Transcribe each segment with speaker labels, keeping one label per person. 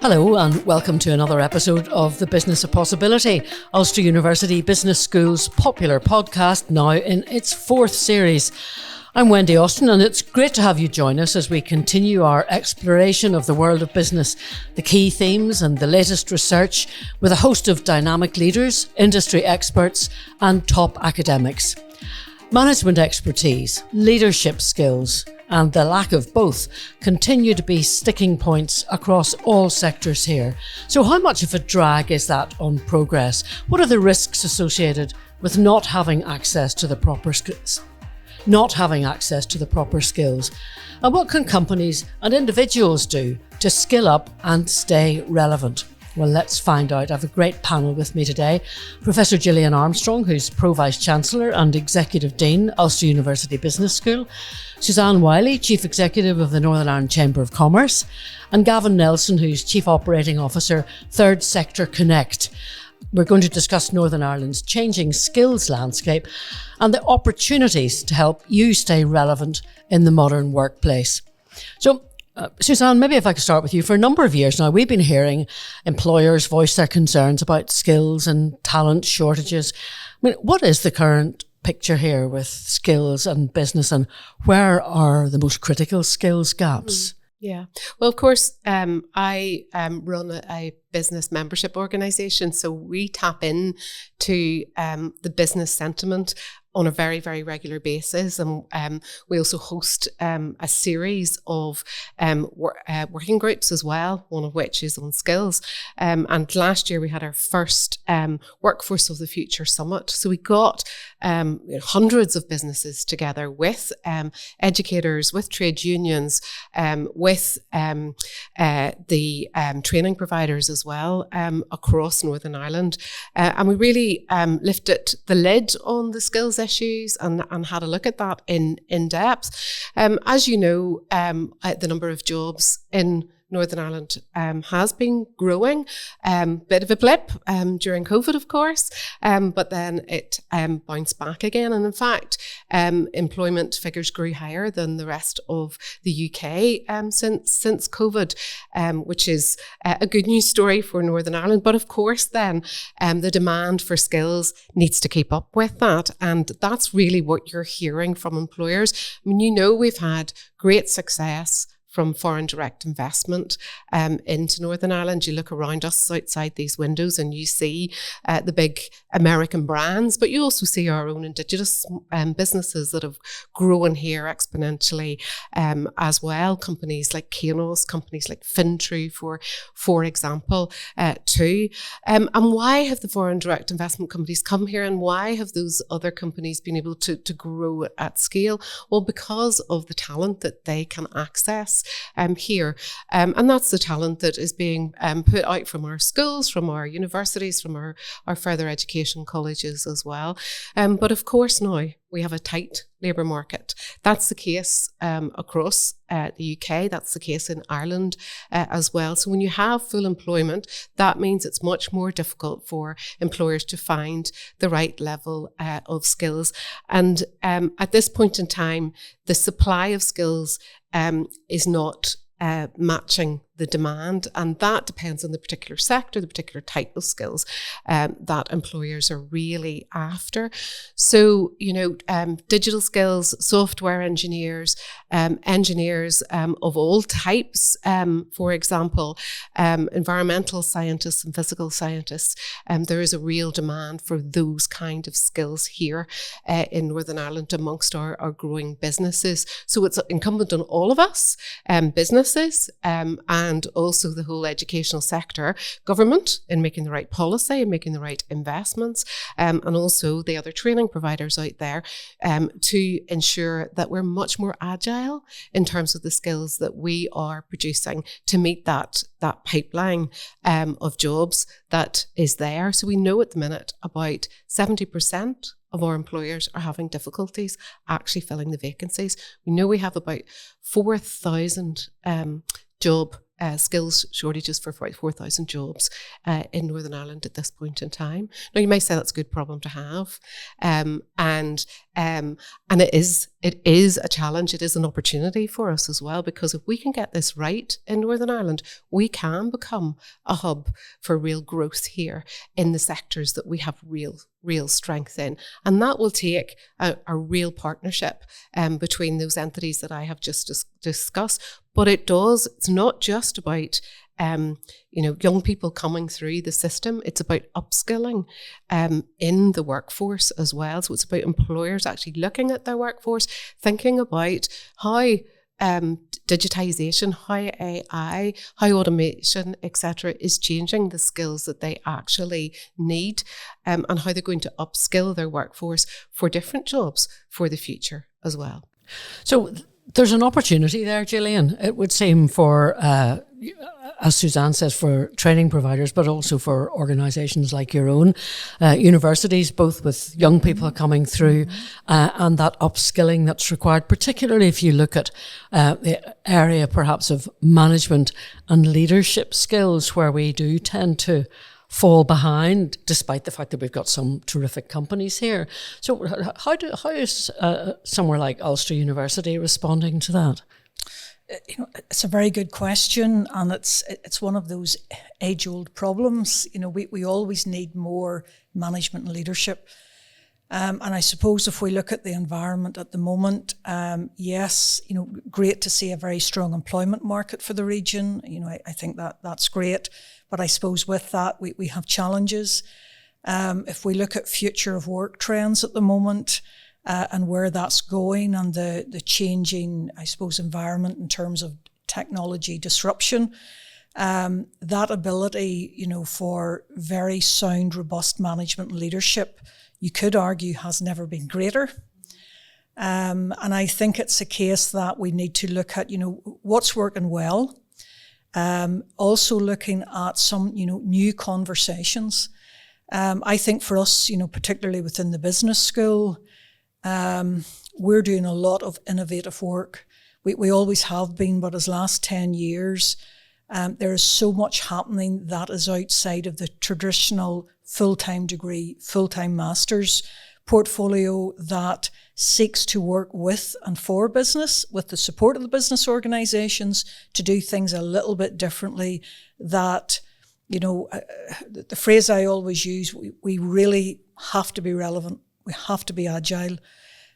Speaker 1: Hello and welcome to another episode of The Business of Possibility, Ulster University Business School's popular podcast, now in its fourth series. I'm Wendy Austin and it's great to have you join us as we continue our exploration of the world of business, the key themes and the latest research with a host of dynamic leaders, industry experts and top academics. Management expertise, leadership skills and the lack of both continue to be sticking points across all sectors here. So how much of a drag is that on progress? What are the risks associated with not having access to the proper skills? And what can companies and individuals do to skill up and stay relevant? Well, let's find out. I have a great panel with me today. Professor Gillian Armstrong, who's Pro-Vice Chancellor and Executive Dean, Ulster University Business School. Suzanne Wylie, Chief Executive of the Northern Ireland Chamber of Commerce. And Gavin Nelson, who's Chief Operating Officer, Third Sector Connect. We're going to discuss Northern Ireland's changing skills landscape and the opportunities to help you stay relevant in the modern workplace. So, Suzanne, maybe if I could start with you. For a number of years now, we've been hearing employers voice their concerns about skills and talent shortages. I mean, what is the current picture here with skills and business, and where are the most critical skills gaps?
Speaker 2: Yeah. Well, of course, I run a business membership organisation, so we tap in to the business sentiment on a very, very regular basis. And we also host a series of working groups as well, one of which is on skills. And last year we had our first Workforce of the Future Summit. So we got hundreds of businesses together with educators, with trade unions, with the training providers as well across Northern Ireland. And we really lifted the lid on the skills issues and had a look at that in depth. As you know, the number of jobs in Northern Ireland has been growing. Bit of a blip during COVID, of course, but then it bounced back again. And in fact, employment figures grew higher than the rest of the UK since COVID, which is a good news story for Northern Ireland. But of course, then the demand for skills needs to keep up with that. And that's really what you're hearing from employers. I mean, we've had great success from foreign direct investment into Northern Ireland. You look around us outside these windows and you see the big American brands, but you also see our own Indigenous businesses that have grown here exponentially as well. Companies like Kainos, companies like Fintrue, for example, too. And why have the foreign direct investment companies come here, and why have those other companies been able to grow at scale? Well, because of the talent that they can access here. And that's the talent that is being put out from our schools, from our universities, from our further education colleges as well. But of course now we have a tight labour market. That's the case across the UK. That's the case in Ireland as well. So when you have full employment, that means it's much more difficult for employers to find the right level of skills. And at this point in time, the supply of skills is not matching the demand, and that depends on the particular sector, the particular type of skills that employers are really after. So, digital skills, software engineers, engineers of all types, for example, environmental scientists and physical scientists, there is a real demand for those kind of skills here in Northern Ireland amongst our growing businesses. So it's incumbent on all of us, businesses, and also the whole educational sector, government in making the right policy and making the right investments, and also the other training providers out there to ensure that we're much more agile in terms of the skills that we are producing to meet that pipeline of jobs that is there. So we know at the minute about 70% of our employers are having difficulties actually filling the vacancies. We know we have about 4,000 job skills shortages for 4,000 jobs in Northern Ireland at this point in time. Now, you may say that's a good problem to have, and it is a challenge. It is an opportunity for us as well, because if we can get this right in Northern Ireland, we can become a hub for real growth here in the sectors that we have real strength in, and that will take a real partnership between those entities that I have just discussed. But it's not just about young people coming through the system. It's about upskilling in the workforce as well. So it's about employers actually looking at their workforce, thinking about how digitization, how AI, how automation, etc., is changing the skills that they actually need, and how they're going to upskill their workforce for different jobs for the future as well.
Speaker 1: So there's an opportunity there, Gillian, it would seem, for, as Suzanne says, for training providers, but also for organisations like your own, universities, both with young people coming through and that upskilling that's required, particularly if you look at the area perhaps of management and leadership skills, where we do tend to fall behind, despite the fact that we've got some terrific companies here. So how is somewhere like Ulster University responding to that?
Speaker 3: It's a very good question, and it's one of those age-old problems. We always need more management and leadership. And I suppose if we look at the environment at the moment, yes, great to see a very strong employment market for the region. I think that's great. But I suppose with that, we have challenges. If we look at future of work trends at the moment, and where that's going, and the changing, I suppose, environment in terms of technology disruption, that ability, for very sound, robust management and leadership, you could argue, has never been greater. And I think it's a case that we need to look at, what's working well. Also looking at some, new conversations. I think for us, particularly within the business school, we're doing a lot of innovative work. We always have been, but as last 10 years, there is so much happening that is outside of the traditional full-time degree, full-time master's portfolio that seeks to work with and for business, with the support of the business organisations, to do things a little bit differently. That, the phrase I always use, we really have to be relevant. We have to be agile.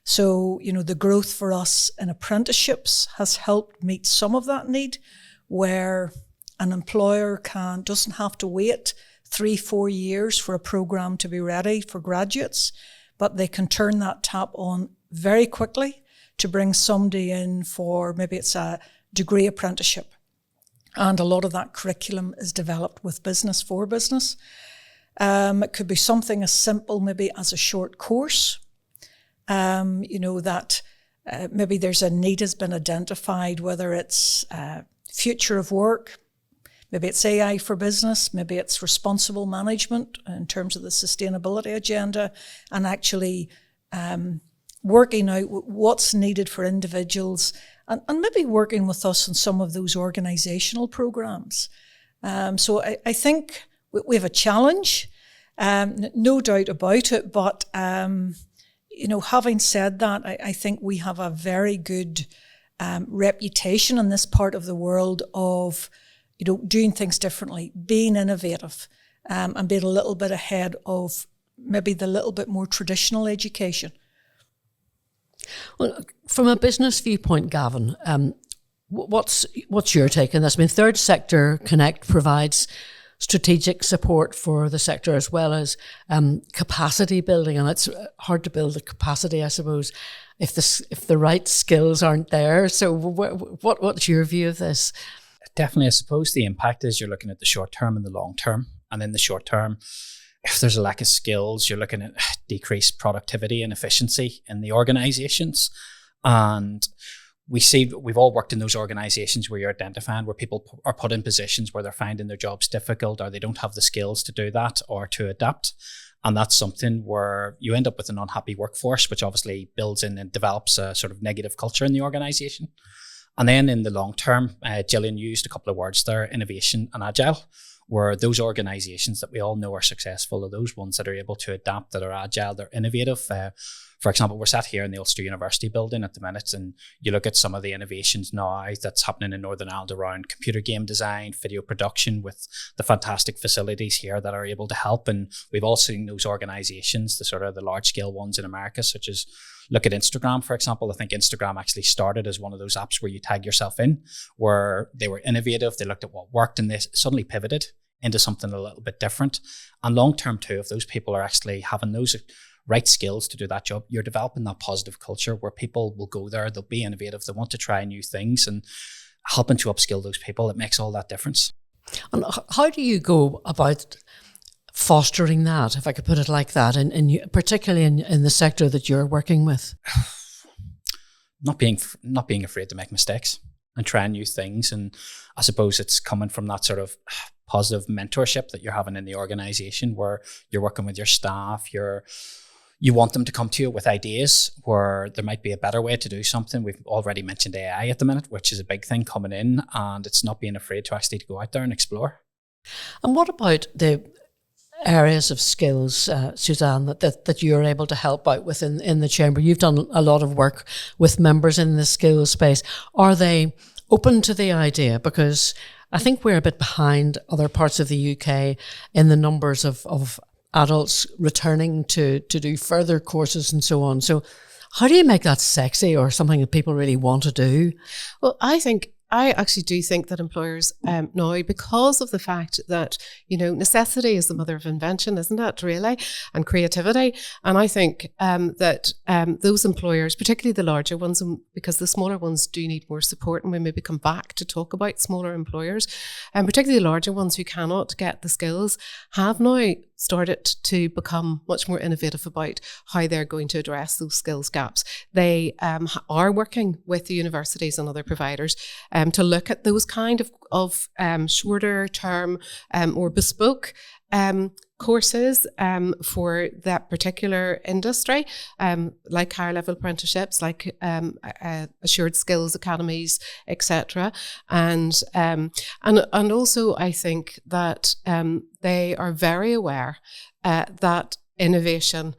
Speaker 3: So, the growth for us in apprenticeships has helped meet some of that need, where an employer doesn't have to wait 3-4 years for a programme to be ready for graduates, but they can turn that tap on very quickly to bring somebody in for, maybe it's a degree apprenticeship. And a lot of that curriculum is developed with business for business. It could be something as simple maybe as a short course, that maybe there's a need has been identified, whether it's future of work, maybe it's AI for business, maybe it's responsible management in terms of the sustainability agenda, and actually working out what's needed for individuals, and maybe working with us on some of those organisational programmes. So I think we have a challenge, no doubt about it, but having said that, I think we have a very good reputation in this part of the world of doing things differently, being innovative, and being a little bit ahead of maybe the little bit more traditional education.
Speaker 1: Well, from a business viewpoint, Gavin, what's your take on this? I mean, Third Sector Connect provides strategic support for the sector, as well as capacity building, and it's hard to build the capacity, I suppose, if the right skills aren't there. So what's your view of this?
Speaker 4: Definitely, I suppose the impact is you're looking at the short term and the long term. And in the short term, if there's a lack of skills, you're looking at decreased productivity and efficiency in the organisations. And we've all worked in those organisations where you're identifying where people are put in positions where they're finding their jobs difficult, or they don't have the skills to do that or to adapt. And that's something where you end up with an unhappy workforce, which obviously builds in and develops a sort of negative culture in the organisation. And then in the long term, Gillian used a couple of words there, innovation and agile, where those organizations that we all know are successful are those ones that are able to adapt, that are agile, they're innovative. For example, we're sat here in the Ulster University building at the minute, and you look at some of the innovations now that's happening in Northern Ireland around computer game design, video production, with the fantastic facilities here that are able to help. And we've all seen those organizations, the sort of the large scale ones in America, such as look at Instagram, for example. I think Instagram actually started as one of those apps where you tag yourself in, where they were innovative, they looked at what worked, and they suddenly pivoted into something a little bit different. And long term too, if those people are actually having those right skills to do that job, you're developing that positive culture where people will go there, they'll be innovative, they want to try new things, and helping to upskill those people, it makes all that difference.
Speaker 1: And how do you go about fostering that, if I could put it like that, and particularly in the sector that you're working with?
Speaker 4: Not being afraid to make mistakes and try new things. And I suppose it's coming from that sort of positive mentorship that you're having in the organization, where you're working with your staff, you want them to come to you with ideas where there might be a better way to do something. We've already mentioned AI at the minute, which is a big thing coming in, and it's not being afraid to actually go out there and explore.
Speaker 1: And what about the areas of skills, Suzanne, that you're able to help out with in the chamber? You've done a lot of work with members in the skills space. Are they open to the idea? Because I think we're a bit behind other parts of the UK in the numbers of adults returning to do further courses and so on. So how do you make that sexy or something that people really want to do?
Speaker 2: Well, I actually do think that employers now, because of the fact that, necessity is the mother of invention, isn't it, really, and creativity. And I think that those employers, particularly the larger ones, because the smaller ones do need more support, and we maybe come back to talk about smaller employers, and particularly the larger ones who cannot get the skills, have now started to become much more innovative about how they're going to address those skills gaps. They are working with the universities and other providers to look at those kind of shorter term or bespoke courses for that particular industry, like higher level apprenticeships, like assured skills academies, etc. And also I think that they are very aware that innovation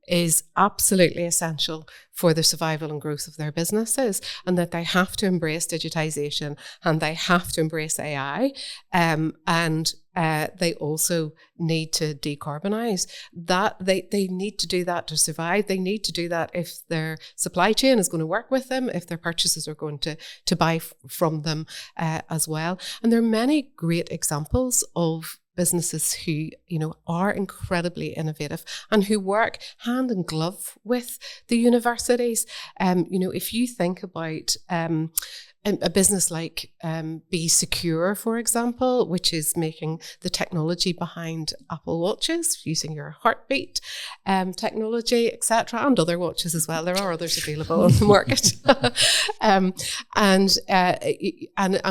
Speaker 2: is absolutely essential for the survival and growth of their businesses, and that they have to embrace digitization and they have to embrace AI, and they also need to decarbonize. That they need to do that to survive. They need to do that if their supply chain is going to work with them, if their purchases are going to buy from them as well. And there are many great examples of businesses who, are incredibly innovative and who work hand in glove with the universities. If you think about a business like Be Secure, for example, which is making the technology behind Apple Watches using your heartbeat technology, etc., and other watches as well. There are others available on the market. And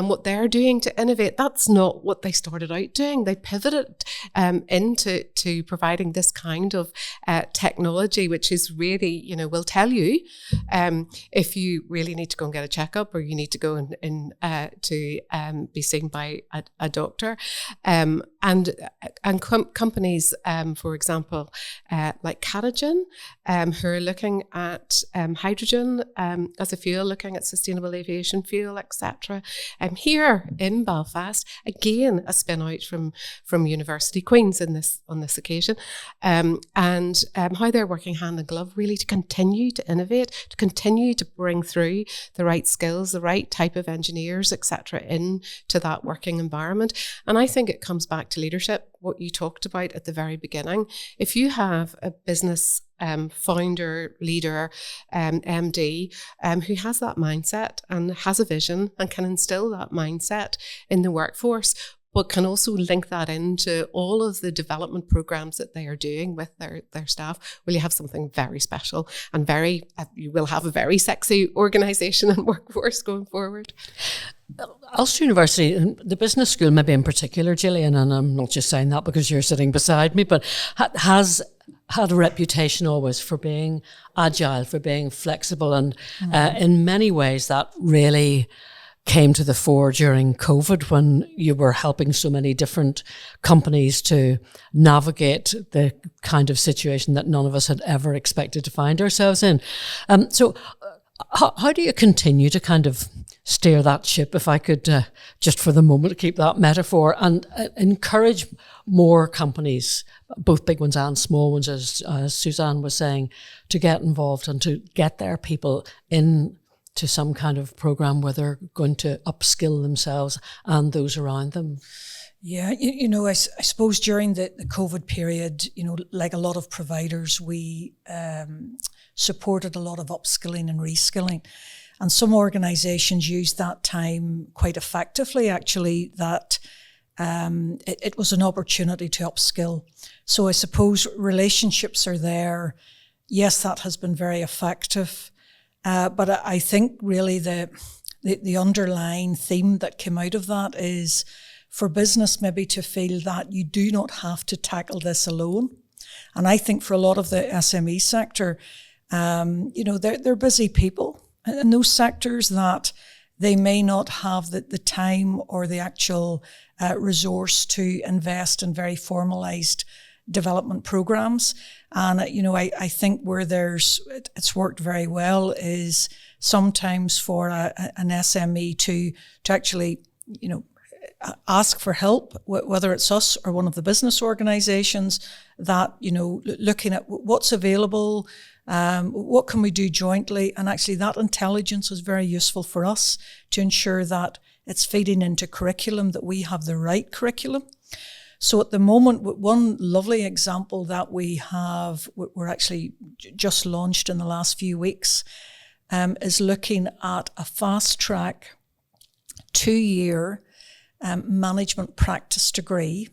Speaker 2: what they're doing to innovate, that's not what they started out doing. They pivoted into providing this kind of technology, which is really, will tell you if you really need to go and get a checkup, or you need to go to be seen by a doctor, and companies, for example, like Catagen, who are looking at hydrogen as a fuel, looking at sustainable aviation fuel, etc. Here in Belfast, again a spin out from University Queen's on this occasion, and how they're working hand in glove really to continue to innovate, to continue to bring through the right skills, the right type of engineers, etc., into that working environment. And I think it comes back to leadership, what you talked about at the very beginning. If you have a business founder, leader, MD, who has that mindset and has a vision and can instill that mindset in the workforce, but can also link that into all of the development programs that they are doing with their staff, well, you have something very special and you will have a very sexy organisation and workforce going forward.
Speaker 1: Ulster University, the business school maybe in particular, Gillian, and I'm not just saying that because you're sitting beside me, but has had a reputation always for being agile, for being flexible. And in many ways that really came to the fore during COVID, when you were helping so many different companies to navigate the kind of situation that none of us had ever expected to find ourselves in. So how do you continue to kind of steer that ship, if I could just for the moment keep that metaphor, and encourage more companies, both big ones and small ones, as Suzanne was saying, to get involved and to get their people in to some kind of program where they're going to upskill themselves and those around them?
Speaker 3: Yeah, I suppose during the COVID period, like a lot of providers, we supported a lot of upskilling and reskilling. And some organisations used that time quite effectively, actually, that it was an opportunity to upskill. So I suppose relationships are there. Yes, that has been very effective. But I think really the underlying theme that came out of that is for business maybe to feel that you do not have to tackle this alone. And I think for a lot of the SME sector, they're busy people in those sectors that they may not have the time or the actual resource to invest in very formalised development programs. And, I think where it's worked very well is sometimes for an SME to actually, ask for help, whether it's us or one of the business organisations, that, looking at what's available, what can we do jointly? And actually that intelligence is very useful for us to ensure that it's feeding into curriculum, that we have the right curriculum. So at the moment, one lovely example that we have, we're actually just launched in the last few weeks, is looking at a fast track 2-year management practice degree,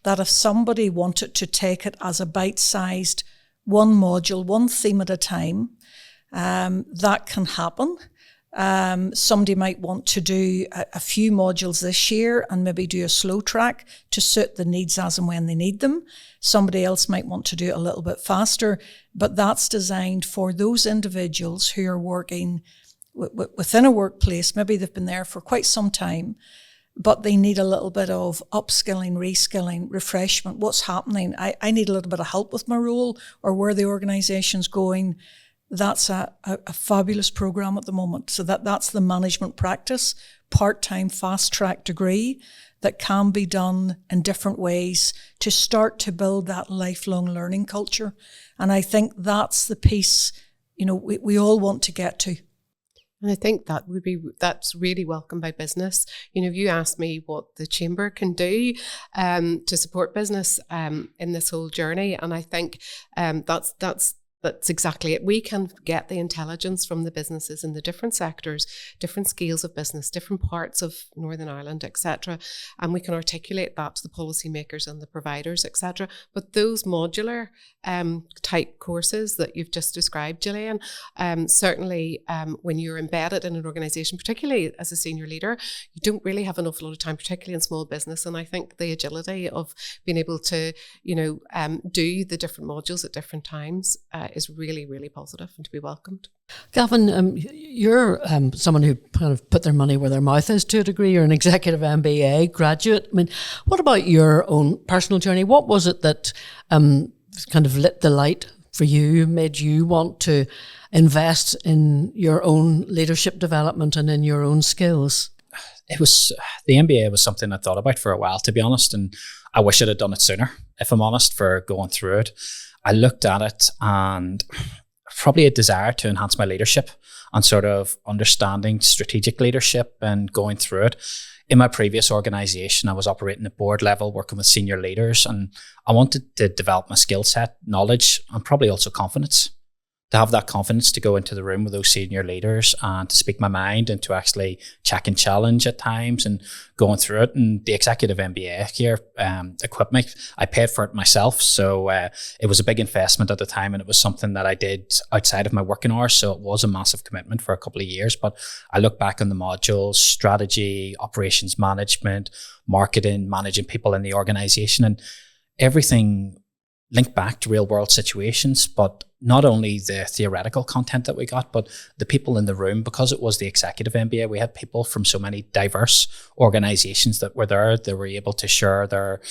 Speaker 3: that if somebody wanted to take it as a bite-sized one module, one theme at a time, that can happen. Somebody might want to do a few modules this year and maybe do a slow track to suit the needs as and when they need them. Somebody else might want to do it a little bit faster, but that's designed for those individuals who are working within a workplace. Maybe they've been there for quite some time, but they need a little bit of upskilling, reskilling, refreshment. What's happening? I need a little bit of help with my role or where the organisation's going. That's a fabulous program at the moment. So that's the management practice, part-time fast-track degree that can be done in different ways to start to build that lifelong learning culture. And I think that's the piece, we all want to get to.
Speaker 2: And I think that's really welcome by business. If you asked me what the Chamber can do to support business in this whole journey, and I think that's exactly it. We can get the intelligence from the businesses in the different sectors, different scales of business, different parts of Northern Ireland, etc. And we can articulate that to the policymakers and the providers, etc. But those modular type courses that you've just described, Gillian, certainly when you're embedded in an organisation, particularly as a senior leader, you don't really have an awful lot of time, particularly in small business. And I think the agility of being able to, do the different modules at different times is really, really positive and to be welcomed.
Speaker 1: Gavin, you're someone who kind of put their money where their mouth is to a degree. You're an executive MBA graduate. I mean, what about your own personal journey? What was it that kind of lit the light for you, made you want to invest in your own leadership development and in your own skills?
Speaker 4: It was, the MBA was something I thought about for a while, to be honest, and I wish I'd have done it sooner, if I'm honest, for going through it. I looked at it and probably a desire to enhance my leadership and sort of understanding strategic leadership and going through it. In my previous organisation, I was operating at board level, working with senior leaders, and I wanted to develop my skill set, knowledge, and probably also confidence. To have that confidence to go into the room with those senior leaders and to speak my mind and to actually check and challenge at times and going through it. And the executive MBA here equipped me. I paid for it myself. So it was a big investment at the time, and it was something that I did outside of my working hours. So it was a massive commitment for a couple of years. But I look back on the modules, strategy, operations management, marketing, managing people in the organisation, and everything link back to real world situations, but not only the theoretical content that we got, but the people in the room. Because it was the executive MBA, we had people from so many diverse organizations that were there. They were able to share their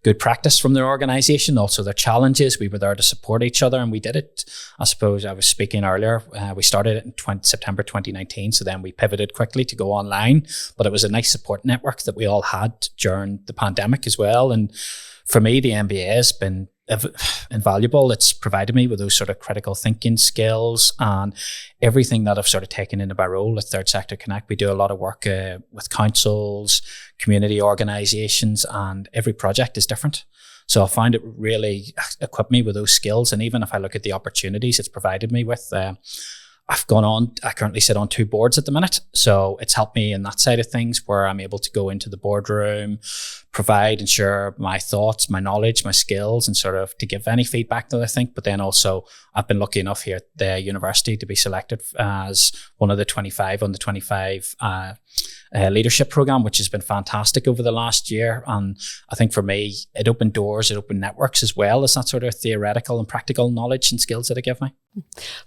Speaker 4: good practice from their organization, also their challenges. We were there to support each other, and we did it. I suppose I was speaking earlier, we started it in September 2019, so then we pivoted quickly to go online, but it was a nice support network that we all had during the pandemic as well. And for me, the MBA has been invaluable. It's provided me with those sort of critical thinking skills and everything that I've sort of taken into my role at Third Sector Connect. We do a lot of work with councils, community organisations, and every project is different. So I find it really equipped me with those skills. And even if I look at the opportunities it's provided me with, I currently sit on 2 boards at the minute. So it's helped me in that side of things, where I'm able to go into the boardroom, provide and share my thoughts, my knowledge, my skills, and sort of to give any feedback that I think. But then also I've been lucky enough here at the university to be selected as one of the 25 on the 25 leadership program, which has been fantastic over the last year. And I think for me, it opened doors, it opened networks, as well as that sort of theoretical and practical knowledge and skills that it gave me.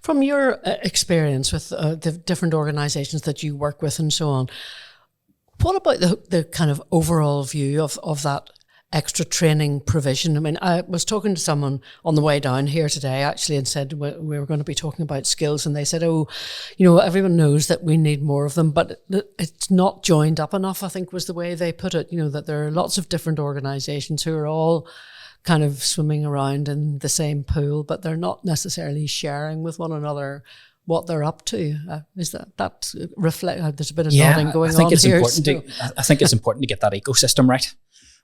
Speaker 1: From your experience with the different organisations that you work with and so on, what about the kind of overall view of that extra training provision? I mean, I was talking to someone on the way down here today, actually, and said we were going to be talking about skills, and they said, oh, everyone knows that we need more of them, but it's not joined up enough, I think was the way they put it, that there are lots of different organisations who are all kind of swimming around in the same pool, but they're not necessarily sharing with one another what they're up to. Is that reflect? There's a bit of nodding going on here.
Speaker 4: I think it's important to get that ecosystem right,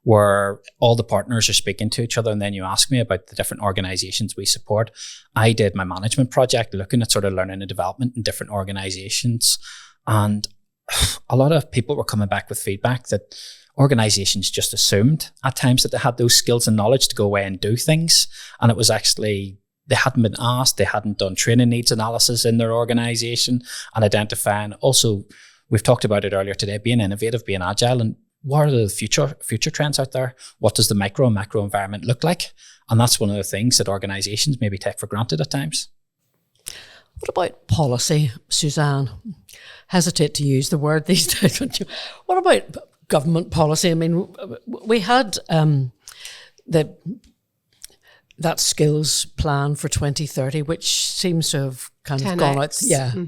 Speaker 4: where all the partners are speaking to each other. And then you ask me about the different organizations we support. I did my management project looking at sort of learning and development in different organizations. And a lot of people were coming back with feedback that organizations just assumed at times that they had those skills and knowledge to go away and do things. And it was actually, they hadn't been asked, they hadn't done training needs analysis in their organization and identifying. Also, we've talked about it earlier today, being innovative, being agile, and what are the future trends out there? What does the micro and macro environment look like? And that's one of the things that organizations maybe take for granted at times.
Speaker 1: What about policy, Suzanne? Hesitate to use the word these days. What about government policy? I mean, we had that skills plan for 2030, which seems to have kind of gone out,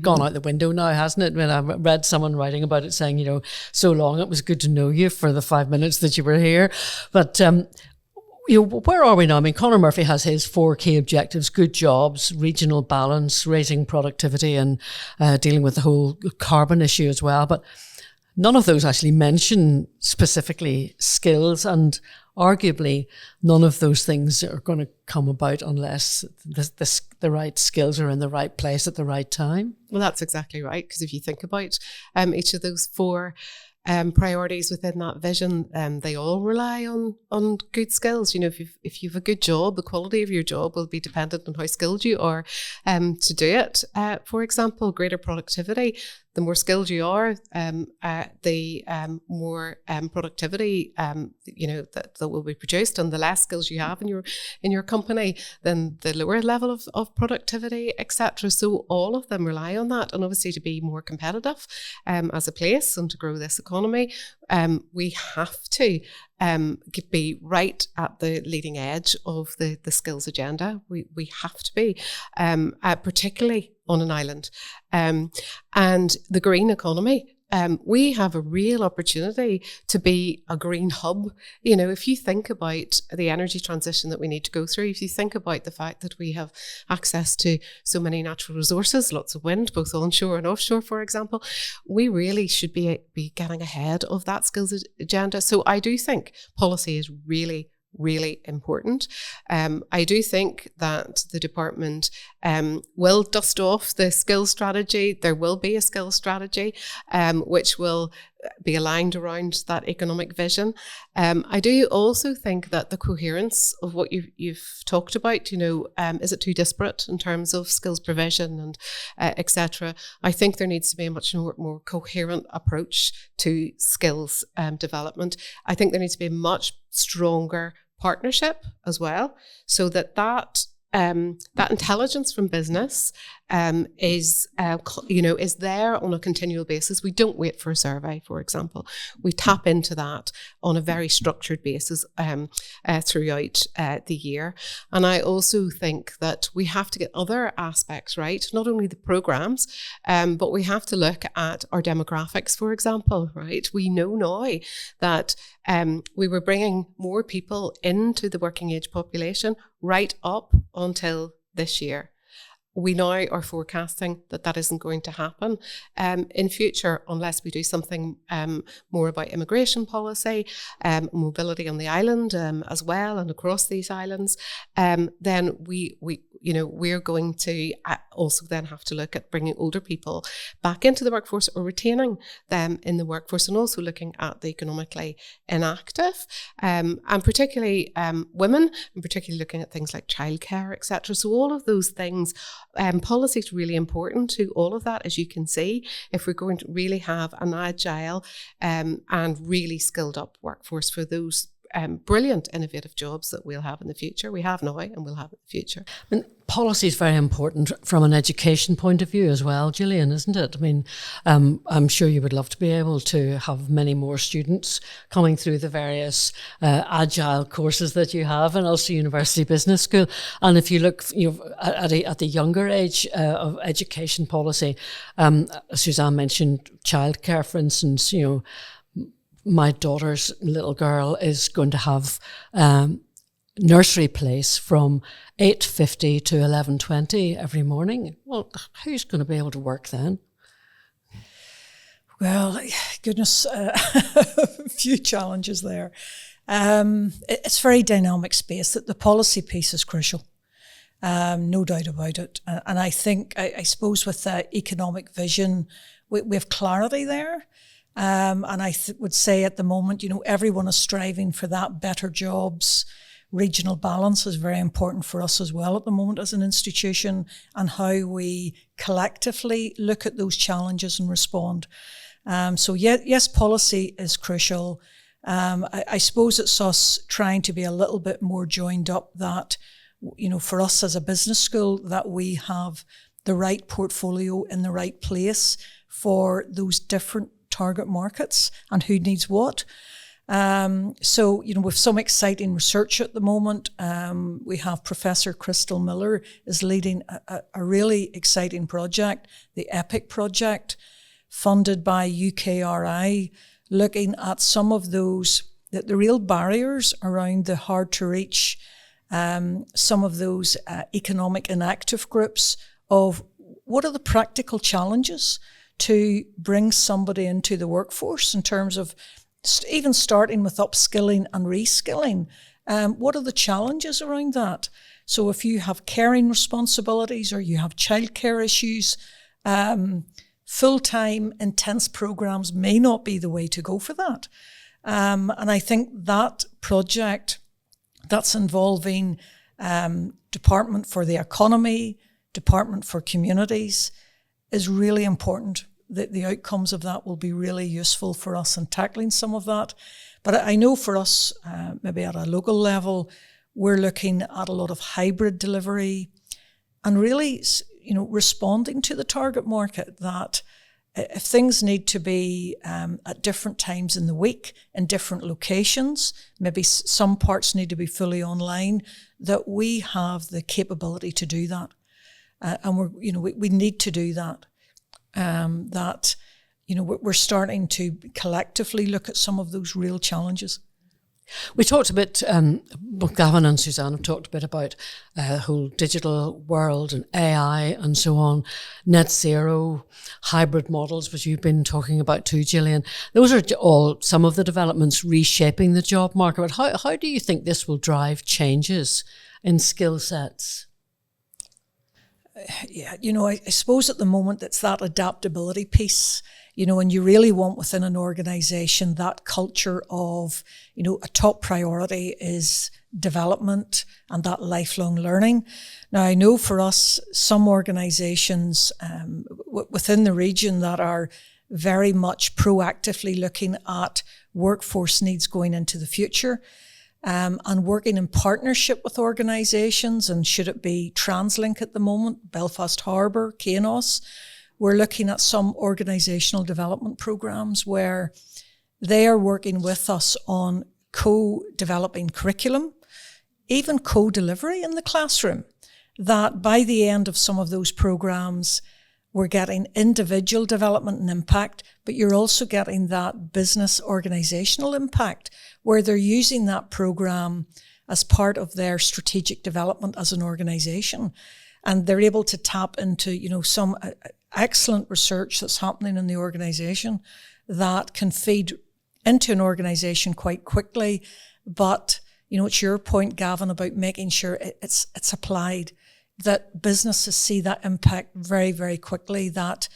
Speaker 1: gone out the window now, hasn't it? When I read someone writing about it saying, so long, it was good to know you for the 5 minutes that you were here. But where are we now? I mean, Conor Murphy has his 4 key objectives: good jobs, regional balance, raising productivity, and dealing with the whole carbon issue as well. But none of those actually mention specifically skills, and arguably none of those things are going to come about unless the right skills are in the right place at the right time.
Speaker 2: Well, that's exactly right, because if you think about each of those 4 priorities within that vision, they all rely on good skills. If you've a good job, the quality of your job will be dependent on how skilled you are to do it. For example, greater productivity. The more skilled you are, the more productivity that will be produced, and the less skills you have in your company, then the lower level of productivity, etc. So all of them rely on that, and obviously to be more competitive as a place and to grow this economy, we have to be right at the leading edge of the skills agenda. We have to be, particularly on an island. And the green economy, we have a real opportunity to be a green hub. If you think about the energy transition that we need to go through, if you think about the fact that we have access to so many natural resources, lots of wind, both onshore and offshore, for example, we really should be getting ahead of that skills agenda. So I do think policy is really important. I do think that the department will dust off the skills strategy. There will be a skills strategy which will be aligned around that economic vision. I do also think that the coherence of what you've talked about, is it too disparate in terms of skills provision and etc. I think there needs to be a much more coherent approach to skills development. I think there needs to be a much stronger partnership as well, so that intelligence from business is there on a continual basis. We don't wait for a survey, for example. We tap into that on a very structured basis throughout the year. And I also think that we have to get other aspects right, not only the programs, but we have to look at our demographics, for example, right? We know now that we were bringing more people into the working age population right up until this year. We now are forecasting that isn't going to happen in future unless we do something more about immigration policy, mobility on the island as well and across these islands. Then we're going to also then have to look at bringing older people back into the workforce or retaining them in the workforce, and also looking at the economically inactive and particularly women, and particularly looking at things like childcare, etc. So all of those things. Policy is really important to all of that, as you can see, if we're going to really have an agile and really skilled up workforce for those brilliant innovative jobs that we'll have in the future. We have now and we'll have in the future.
Speaker 1: I mean, policy is very important from an education point of view as well, Gillian, isn't it? I mean, I'm sure you would love to be able to have many more students coming through the various agile courses that you have, and also University Business School. And if you look, at the younger age of education policy, Suzanne mentioned childcare, for instance. My daughter's little girl is going to have nursery place from 8:50 to 11:20 every morning. Well, who's going to be able to work then?
Speaker 3: Well, goodness, a few challenges there. It's very dynamic space. That the policy piece is crucial, no doubt about it. And I think, I suppose, with the economic vision, we have clarity there. And I would say at the moment, everyone is striving for that, better jobs. Regional balance is very important for us as well at the moment as an institution, and how we collectively look at those challenges and respond. Yes, policy is crucial. I suppose it's us trying to be a little bit more joined up, that, for us as a business school, that we have the right portfolio in the right place for those different target markets and who needs what. With some exciting research at the moment, we have Professor Crystal Miller is leading a really exciting project, the EPIC project, funded by UKRI, looking at some of those, the real barriers around the hard to reach, some of those economic inactive groups, of what are the practical challenges to bring somebody into the workforce in terms of even starting with upskilling and reskilling. What are the challenges around that? So if you have caring responsibilities or you have childcare issues, full-time intense programs may not be the way to go for that. And I think that project that's involving Department for the Economy, Department for Communities, is really important. The outcomes of that will be really useful for us in tackling some of that. But I know for us, maybe at a local level, we're looking at a lot of hybrid delivery and really, responding to the target market, that if things need to be at different times in the week, in different locations, maybe some parts need to be fully online, that we have the capability to do that. And we need to do that. We're starting to collectively look at some of those real challenges.
Speaker 1: We talked a bit, both Gavin and Suzanne have talked a bit about the whole digital world and AI and so on, net zero, hybrid models, which you've been talking about too, Gillian. Those are all some of the developments reshaping the job market. But how do you think this will drive changes in skill sets?
Speaker 3: Yeah, I suppose at the moment it's that adaptability piece, and you really want within an organisation that culture of, a top priority is development and that lifelong learning. Now, I know for us, some organisations within the region that are very much proactively looking at workforce needs going into the future. and working in partnership with organisations, and should it be TransLink at the moment, Belfast Harbour, Kainos, we're looking at some organisational development programmes where they are working with us on co-developing curriculum, even co-delivery in the classroom, that by the end of some of those programmes, we're getting individual development and impact, but you're also getting that business organisational impact where they're using that programme as part of their strategic development as an organisation. And they're able to tap into, some excellent research that's happening in the organisation that can feed into an organisation quite quickly. But, it's your point, Gavin, about making sure it's applied, that businesses see that impact very, very quickly, that,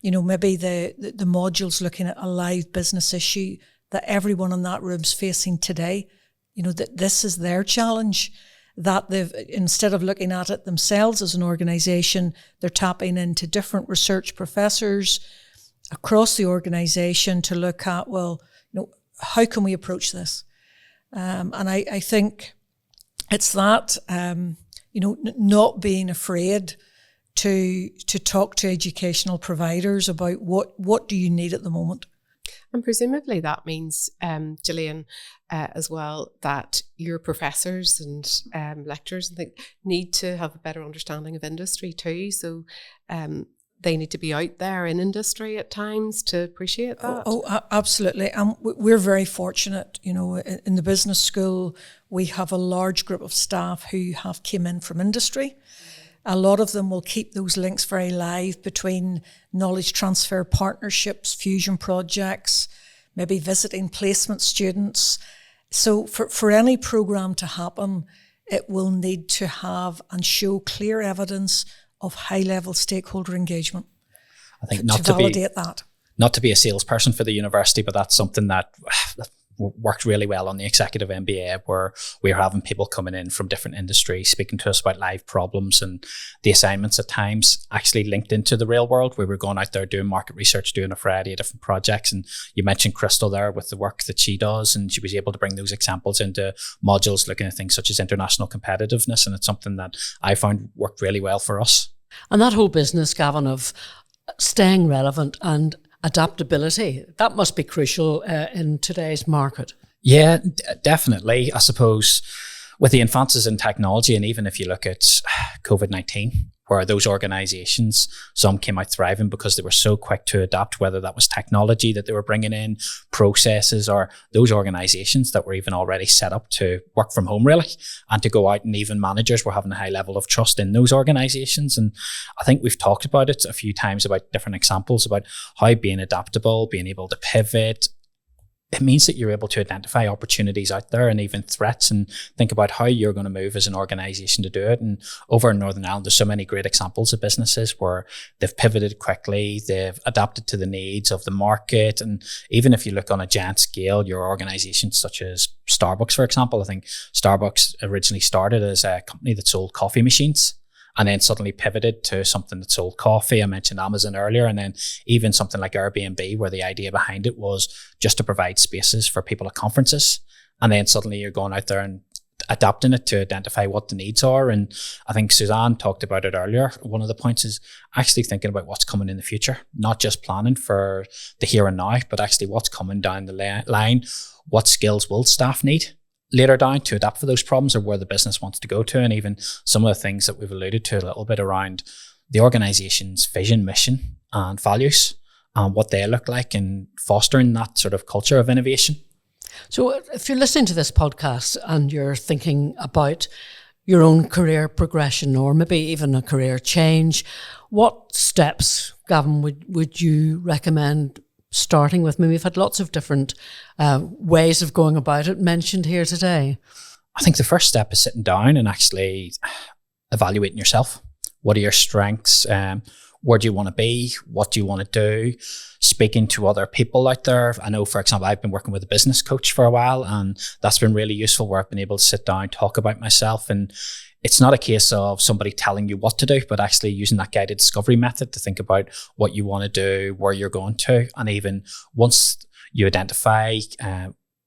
Speaker 3: maybe the module's looking at a live business issue that everyone in that room's facing today, that this is their challenge, that they've, instead of looking at it themselves as an organisation, they're tapping into different research professors across the organisation to look at, how can we approach this? And I think it's that, not being afraid to talk to educational providers about what do you need at the moment.
Speaker 2: And presumably that means, Gillian, as well, that your professors and lecturers and things need to have a better understanding of industry too. So they need to be out there in industry at times to appreciate that.
Speaker 3: Oh, absolutely. And we're very fortunate, in the business school, we have a large group of staff who have came in from industry. A lot of them will keep those links very live between knowledge transfer partnerships, fusion projects, maybe visiting placement students. So for any programme to happen, it will need to have and show clear evidence of high-level stakeholder engagement.
Speaker 4: I think
Speaker 3: to validate that.
Speaker 4: Not to be a salesperson for the university, but that's something that worked really well on the executive MBA, where we're having people coming in from different industries speaking to us about live problems, and the assignments at times actually linked into the real world, where we're going out there doing market research, doing a variety of different projects. And you mentioned Crystal there with the work that she does, and she was able to bring those examples into modules looking at things such as international competitiveness, and it's something that I found worked really well for us.
Speaker 1: And that whole business, Gavin, of staying relevant and adaptability, that must be crucial in today's market.
Speaker 4: Yeah, definitely. I suppose with the advances in technology, and even if you look at COVID-19, where those organizations, some came out thriving because they were so quick to adapt, whether that was technology that they were bringing in, processes, or those organizations that were even already set up to work from home, really, and to go out, and even managers were having a high level of trust in those organizations. And I think we've talked about it a few times about different examples about how being adaptable, being able to pivot, it means that you're able to identify opportunities out there and even threats, and think about how you're going to move as an organization to do it. And over in Northern Ireland, there's so many great examples of businesses where they've pivoted quickly, they've adapted to the needs of the market. And even if you look on a giant scale, your organizations such as Starbucks, for example, I think Starbucks originally started as a company that sold coffee machines, and then suddenly pivoted to something that sold coffee. I mentioned Amazon earlier, and then even something like Airbnb, where the idea behind it was just to provide spaces for people at conferences. And then suddenly you're going out there and adapting it to identify what the needs are. And I think Suzanne talked about it earlier. One of the points is actually thinking about what's coming in the future, not just planning for the here and now, but actually what's coming down the line. What skills will staff need later down to adapt for those problems, or where the business wants to go to. And even some of the things that we've alluded to a little bit around the organization's vision, mission and values, and what they look like, and fostering that sort of culture of innovation.
Speaker 1: So if you're listening to this podcast and you're thinking about your own career progression, or maybe even a career change, what steps, Gavin, would you recommend starting with? Maybe we've had lots of different ways of going about it mentioned here today.
Speaker 4: I think the first step is sitting down and actually evaluating yourself. What are your strengths? Where do you want to be? What do you want to do? Speaking to other people out there. I know, for example, I've been working with a business coach for a while, and that's been really useful, where I've been able to sit down, talk about myself. And it's not a case of somebody telling you what to do, but actually using that guided discovery method to think about what you want to do, where you're going to. And even once you identify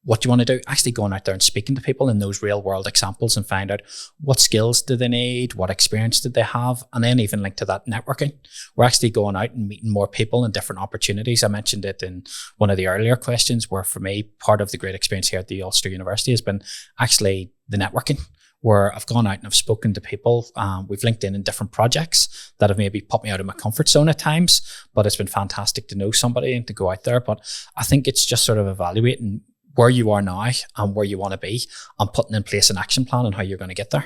Speaker 4: what do you want to do? Actually going out there and speaking to people in those real world examples and find out what skills do they need, what experience did they have, and then even link to that networking. We're actually going out and meeting more people and different opportunities. I mentioned it in one of the earlier questions, where for me, part of the great experience here at the Ulster University has been actually the networking, where I've gone out and I've spoken to people. We've linked in different projects that have maybe put me out of my comfort zone at times, but it's been fantastic to know somebody and to go out there. But I think it's just sort of evaluating where you are now and where you want to be and putting in place an action plan on how you're going to get there.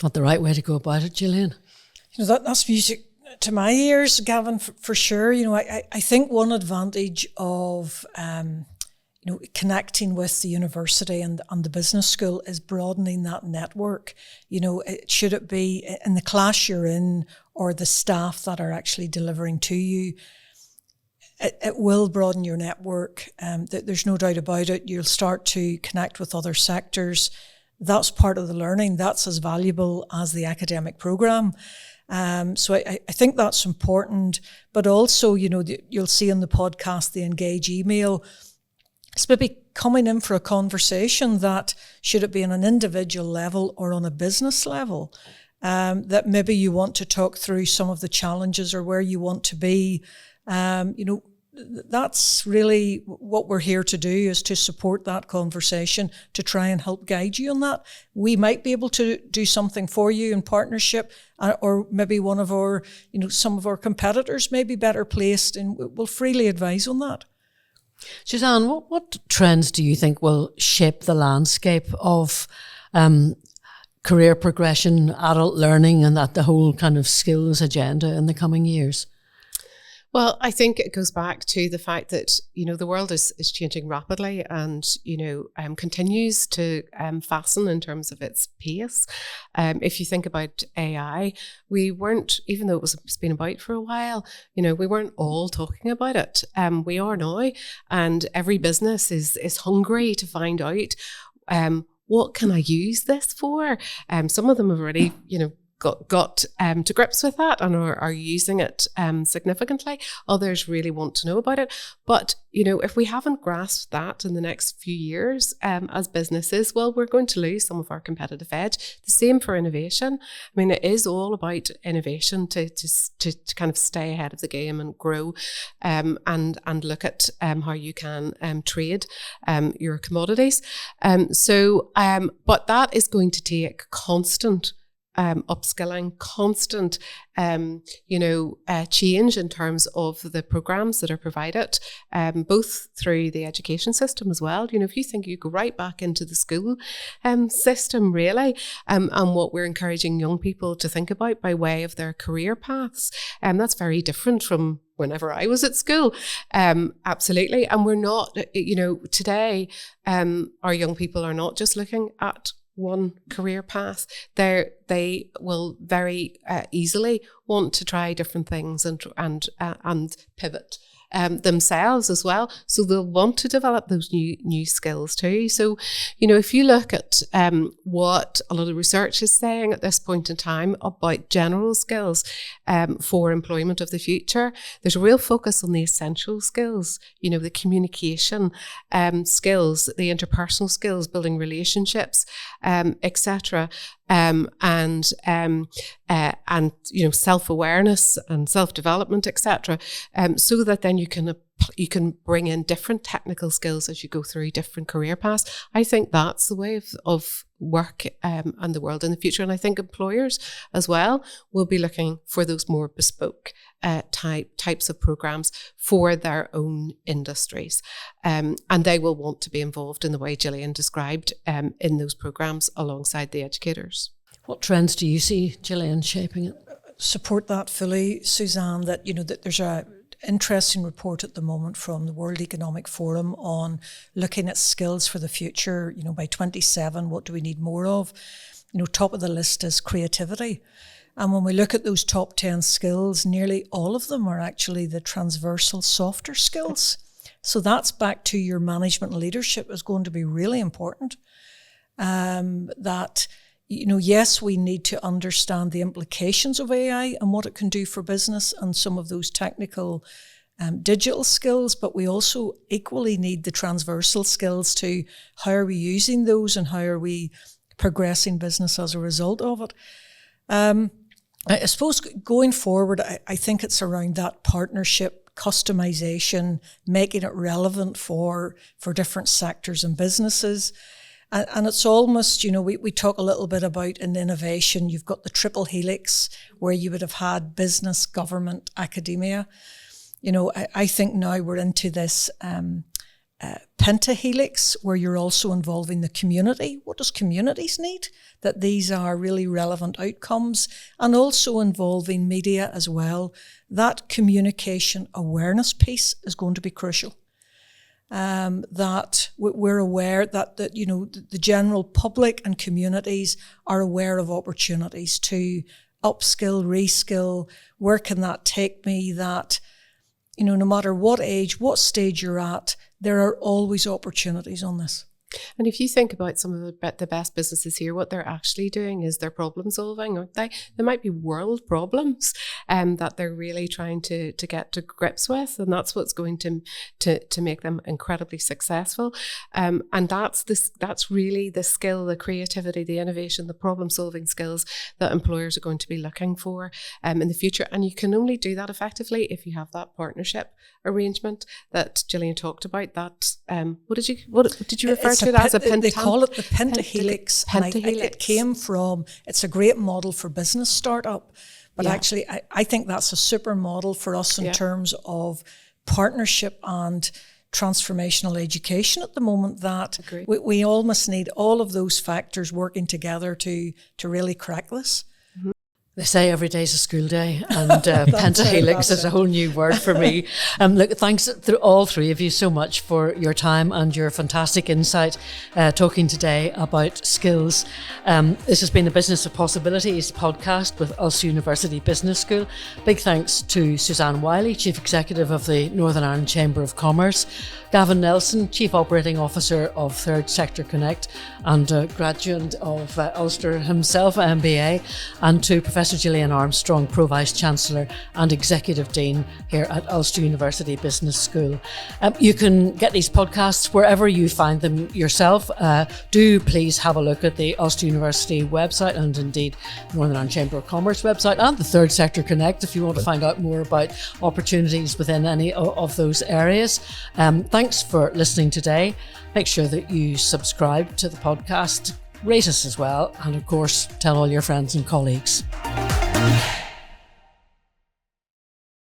Speaker 1: Not the right way to go about it, Gillian.
Speaker 3: That's music to my ears, Gavin, for sure. I think one advantage of connecting with the university and the business school is broadening that network. Should it be in the class you're in or the staff that are actually delivering to you, it will broaden your network. There's no doubt about it. You'll start to connect with other sectors. That's part of the learning. That's as valuable as the academic programme. So I think that's important. But also, you'll see in the podcast, the Engage email, it's maybe coming in for a conversation that, should it be on an individual level or on a business level, that maybe you want to talk through some of the challenges or where you want to be. That's really what we're here to do, is to support that conversation, to try and help guide you on that. We might be able to do something for you in partnership, or maybe one of our, some of our competitors may be better placed, and we'll freely advise on that.
Speaker 1: Suzanne, what trends do you think will shape the landscape of career progression, adult learning, and the whole kind of skills agenda in the coming years?
Speaker 2: Well, I think it goes back to the fact that, the world is changing rapidly and, continues to fasten in terms of its pace. If you think about AI, we weren't, even though it's been about for a while, we weren't all talking about it. We are now, and every business is hungry to find out, what can I use this for? Some of them have already, got to grips with that and are using it significantly. Others really want to know about it. But, if we haven't grasped that in the next few years as businesses, well, we're going to lose some of our competitive edge. The same for innovation. I mean, it is all about innovation to kind of stay ahead of the game and grow and look at how you can trade your commodities. But that is going to take constant upskilling, constant, change in terms of the programs that are provided, both through the education system as well. If you think you go right back into the school system, really, and what we're encouraging young people to think about by way of their career paths, that's very different from whenever I was at school. Absolutely. And we're not, today, our young people are not just looking at one career path. They will very easily want to try different things and pivot themselves as well. So they'll want to develop those new skills too. So, if you look at what a lot of research is saying at this point in time about general skills for employment of the future, there's a real focus on the essential skills, the communication skills, the interpersonal skills, building relationships, etc. And self-awareness and self-development, etc. So that then you can bring in different technical skills as you go through different career paths. I think that's the way of work and the world in the future. And I think employers as well will be looking for those more bespoke types of programs for their own industries. And they will want to be involved in the way Gillian described in those programs alongside the educators.
Speaker 1: What trends do you see, Gillian, shaping it?
Speaker 3: Support that fully, Suzanne, that there's a interesting report at the moment from the World Economic Forum on looking at skills for the future. By 27, what do we need more of? Top of the list is creativity. And when we look at those top 10 skills, nearly all of them are actually the transversal softer skills. So that's back to your management and leadership is going to be really important. Yes, we need to understand the implications of AI and what it can do for business and some of those technical digital skills, but we also equally need the transversal skills to how are we using those and how are we progressing business as a result of it. I suppose going forward, I think it's around that partnership, customization, making it relevant for different sectors and businesses. And it's almost, we talk a little bit about in innovation, you've got the triple helix where you would have had business, government, academia. I think now we're into this pentahelix where you're also involving the community. What does communities need? That these are really relevant outcomes, and also involving media as well. That communication awareness piece is going to be crucial. That we're aware that the general public and communities are aware of opportunities to upskill, reskill. Where can that take me? That no matter what age, what stage you're at, there are always opportunities on this.
Speaker 2: And if you think about some of the best businesses here, what they're actually doing is they're problem solving, aren't they? There might be world problems that they're really trying to get to grips with, and that's what's going to make them incredibly successful. And that's really the skill, the creativity, the innovation, the problem solving skills that employers are going to be looking for in the future. And you can only do that effectively if you have that partnership arrangement that Gillian talked about. That what did you refer to?
Speaker 3: They call it the pentahelix. It came from, it's a great model for business startup, but actually I think that's a super model for us in terms of partnership and transformational education at the moment, that we almost need all of those factors working together to really crack this.
Speaker 1: They say every day's a school day, and pentahelix is a whole new word for me. Look, thanks to all three of you so much for your time and your fantastic insight talking today about skills. This has been the Business of Possibilities podcast with Ulster University Business School. Big thanks to Suzanne Wylie, Chief Executive of the Northern Ireland Chamber of Commerce, Gavin Nelson, Chief Operating Officer of Third Sector Connect and a graduate of Ulster himself, MBA, and to Professor Gillian Armstrong, Pro-Vice Chancellor and Executive Dean here at Ulster University Business School. You can get these podcasts wherever you find them yourself. Do please have a look at the Ulster University website and indeed Northern Ireland Chamber of Commerce website and the Third Sector Connect if you want to find out more about opportunities within any of those areas. Thanks for listening today. Make sure that you subscribe to the podcast, rate us as well, and of course, tell all your friends and colleagues.